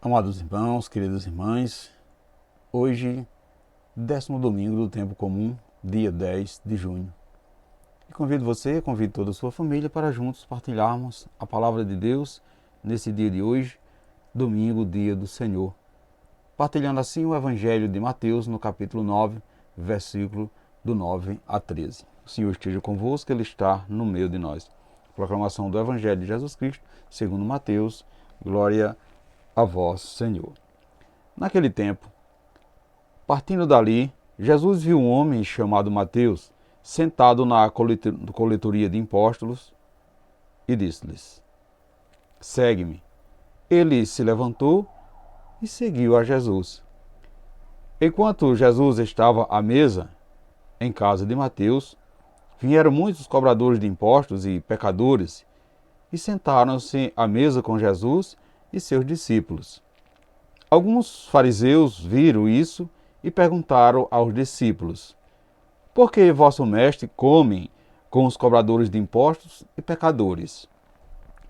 Amados irmãos, queridas irmãs, hoje, 10º domingo do tempo comum, dia 10 de junho. E convido toda a sua família para juntos partilharmos a palavra de Deus nesse dia de hoje, domingo, dia do Senhor. Partilhando assim o Evangelho de Mateus, no capítulo 9, versículo do 9 a 13. O Senhor esteja convosco, Ele está no meio de nós. Proclamação do Evangelho de Jesus Cristo, segundo Mateus, glória a vós, Senhor. Naquele tempo, partindo dali, Jesus viu um homem chamado Mateus, sentado na coletoria de impostos, e disse-lhes: segue-me. Ele se levantou e seguiu a Jesus. Enquanto Jesus estava à mesa, em casa de Mateus, vieram muitos cobradores de impostos e pecadores, e sentaram-se à mesa com Jesus e seus discípulos. Alguns fariseus viram isso e perguntaram aos discípulos: por que vosso mestre come com os cobradores de impostos e pecadores?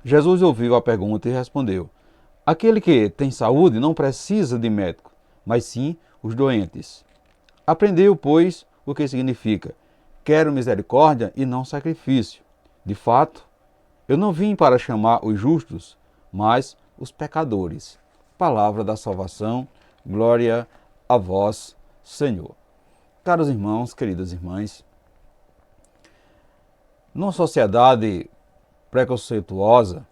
Jesus ouviu a pergunta e respondeu: aquele que tem saúde não precisa de médico, mas sim os doentes. Aprendeu, pois, o que significa: quero misericórdia e não sacrifício. De fato, eu não vim para chamar os justos, mas os pecadores. Palavra da salvação, glória a vós, Senhor. Caros irmãos, queridas irmãs, numa sociedade preconceituosa,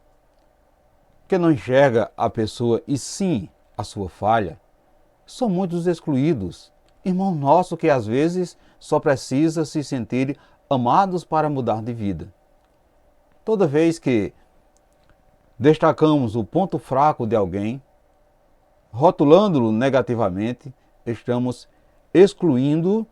que não enxerga a pessoa e sim a sua falha, são muitos excluídos, irmão nosso que às vezes só precisa se sentir amados para mudar de vida. Toda vez que destacamos o ponto fraco de alguém, rotulando-lo negativamente, estamos excluindo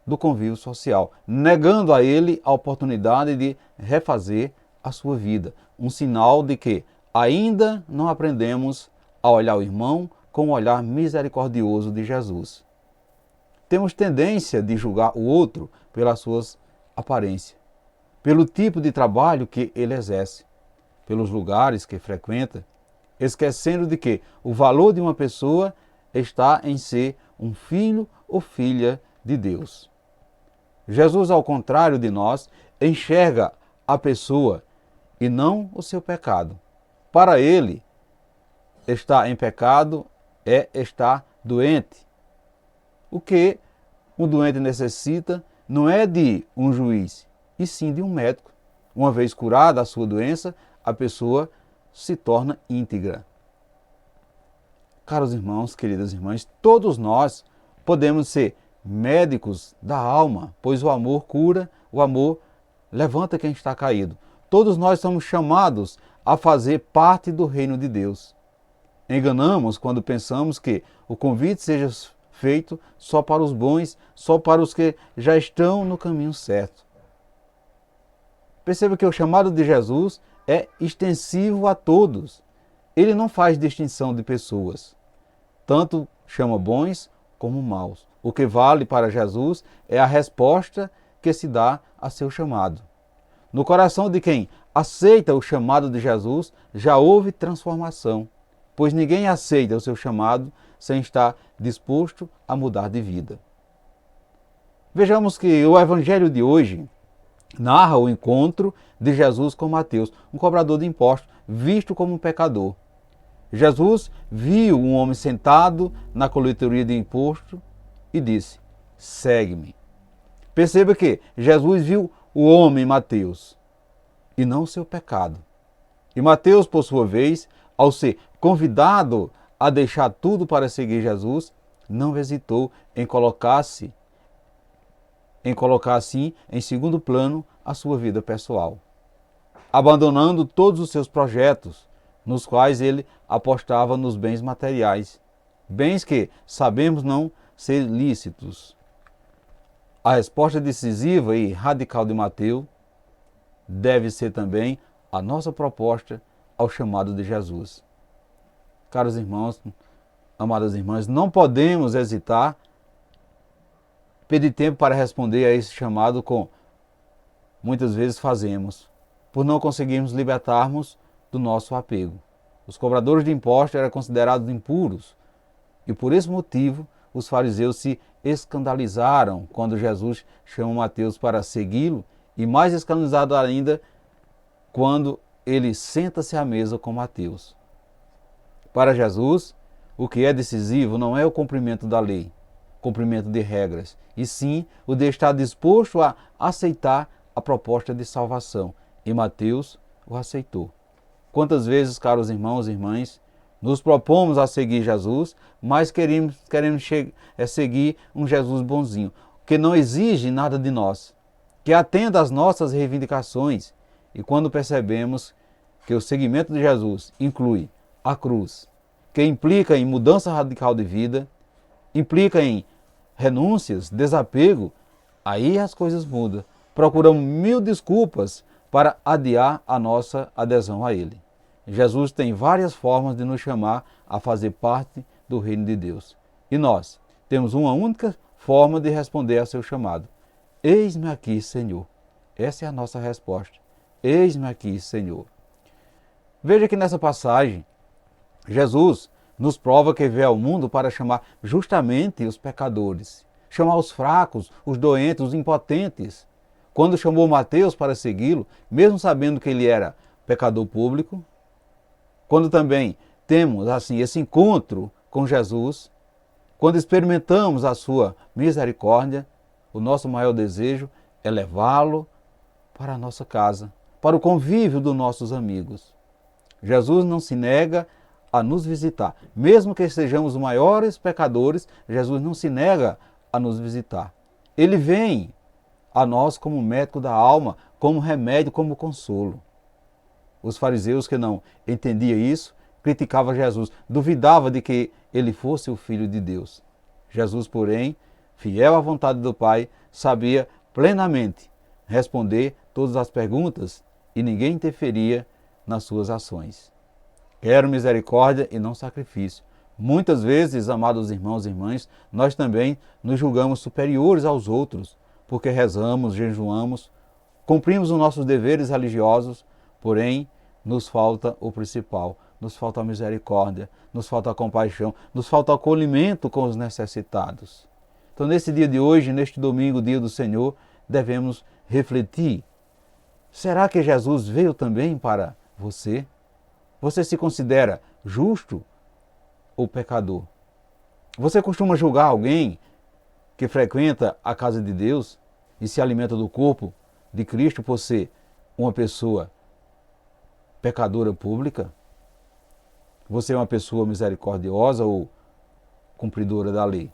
do convívio social, negando a ele a oportunidade de refazer a sua vida. Um sinal de que ainda não aprendemos a olhar o irmão com o olhar misericordioso de Jesus. Temos tendência de julgar o outro pelas suas aparências, pelo tipo de trabalho que ele exerce, pelos lugares que frequenta, esquecendo de que o valor de uma pessoa está em ser um filho ou filha de Deus. Jesus, ao contrário de nós, enxerga a pessoa e não o seu pecado. Para ele, estar em pecado é estar doente. O que um doente necessita não é de um juiz, e sim de um médico. Uma vez curada a sua doença, a pessoa se torna íntegra. Caros irmãos, queridas irmãs, todos nós podemos ser médicos da alma, pois o amor cura, o amor levanta quem está caído. Todos nós somos chamados a fazer parte do reino de Deus. Enganamos quando pensamos que o convite seja feito só para os bons, só para os que já estão no caminho certo. Perceba que o chamado de Jesus é extensivo a todos. Ele não faz distinção de pessoas. Tanto chama bons como maus. O que vale para Jesus é a resposta que se dá a seu chamado. No coração de quem aceita o chamado de Jesus, já houve transformação, pois ninguém aceita o seu chamado sem estar disposto a mudar de vida. Vejamos que o Evangelho de hoje narra o encontro de Jesus com Mateus, um cobrador de impostos, visto como um pecador. Jesus viu um homem sentado na coletoria de imposto e disse: segue-me. Perceba que Jesus viu o homem Mateus e não o seu pecado. E Mateus, por sua vez, ao ser convidado a deixar tudo para seguir Jesus, não hesitou em colocar assim em segundo plano a sua vida pessoal, abandonando todos os seus projetos, nos quais ele apostava nos bens materiais, bens que sabemos não ser lícitos. A resposta decisiva e radical de Mateus deve ser também a nossa proposta ao chamado de Jesus. Caros irmãos, amadas irmãs, não podemos hesitar, pedir tempo para responder a esse chamado como muitas vezes fazemos, por não conseguirmos libertarmos do nosso apego. Os cobradores de impostos eram considerados impuros e por esse motivo os fariseus se escandalizaram quando Jesus chamou Mateus para segui-lo e mais escandalizado ainda quando ele senta-se à mesa com Mateus. Para Jesus, o que é decisivo não é o cumprimento da lei, cumprimento de regras, e sim o de estar disposto a aceitar a proposta de salvação. E Mateus o aceitou. Quantas vezes, caros irmãos e irmãs, nos propomos a seguir Jesus, mas queremos seguir um Jesus bonzinho, que não exige nada de nós, que atenda às nossas reivindicações. E quando percebemos que o seguimento de Jesus inclui a cruz, que implica em mudança radical de vida, implica em renúncias, desapego, aí as coisas mudam. Procuramos mil desculpas para adiar a nossa adesão a Ele. Jesus tem várias formas de nos chamar a fazer parte do reino de Deus. E nós temos uma única forma de responder a seu chamado. Eis-me aqui, Senhor. Essa é a nossa resposta. Eis-me aqui, Senhor. Veja que nessa passagem, Jesus nos prova que veio ao mundo para chamar justamente os pecadores, chamar os fracos, os doentes, os impotentes. Quando chamou Mateus para segui-lo, mesmo sabendo que ele era pecador público, quando também temos assim esse encontro com Jesus, quando experimentamos a sua misericórdia, o nosso maior desejo é levá-lo para a nossa casa, para o convívio dos nossos amigos. Jesus não se nega a nos visitar. Mesmo que sejamos os maiores pecadores, Jesus não se nega a nos visitar. Ele vem a nós como médico da alma, como remédio, como consolo. Os fariseus que não entendiam isso, criticavam Jesus, duvidavam de que ele fosse o Filho de Deus. Jesus, porém, fiel à vontade do Pai, sabia plenamente responder todas as perguntas e ninguém interferia nas suas ações. Quero misericórdia e não sacrifício. Muitas vezes, amados irmãos e irmãs, nós também nos julgamos superiores aos outros, porque rezamos, jejuamos, cumprimos os nossos deveres religiosos, porém nos falta o principal, nos falta a misericórdia, nos falta a compaixão, nos falta o acolhimento com os necessitados. Então, nesse dia de hoje, neste domingo, dia do Senhor, devemos refletir. Será que Jesus veio também para você? Você se considera justo ou pecador? Você costuma julgar alguém que frequenta a casa de Deus e se alimenta do corpo de Cristo por ser uma pessoa pecadora pública? Você é uma pessoa misericordiosa ou cumpridora da lei?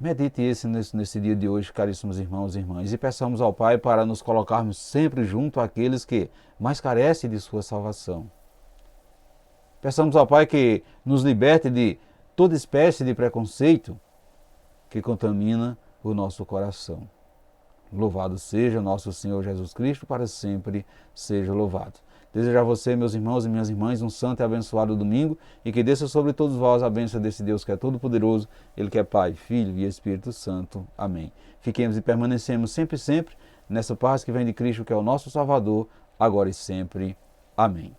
Medite nesse dia de hoje, caríssimos irmãos e irmãs, e peçamos ao Pai para nos colocarmos sempre junto àqueles que mais carecem de sua salvação. Peçamos ao Pai que nos liberte de toda espécie de preconceito que contamina o nosso coração. Louvado seja nosso Senhor Jesus Cristo, para sempre seja louvado. Desejo a você, meus irmãos e minhas irmãs, um santo e abençoado domingo e que desça sobre todos vós a bênção desse Deus que é todo-poderoso, Ele que é Pai, Filho e Espírito Santo. Amém. Fiquemos e permanecemos sempre nessa paz que vem de Cristo, que é o nosso Salvador, agora e sempre. Amém.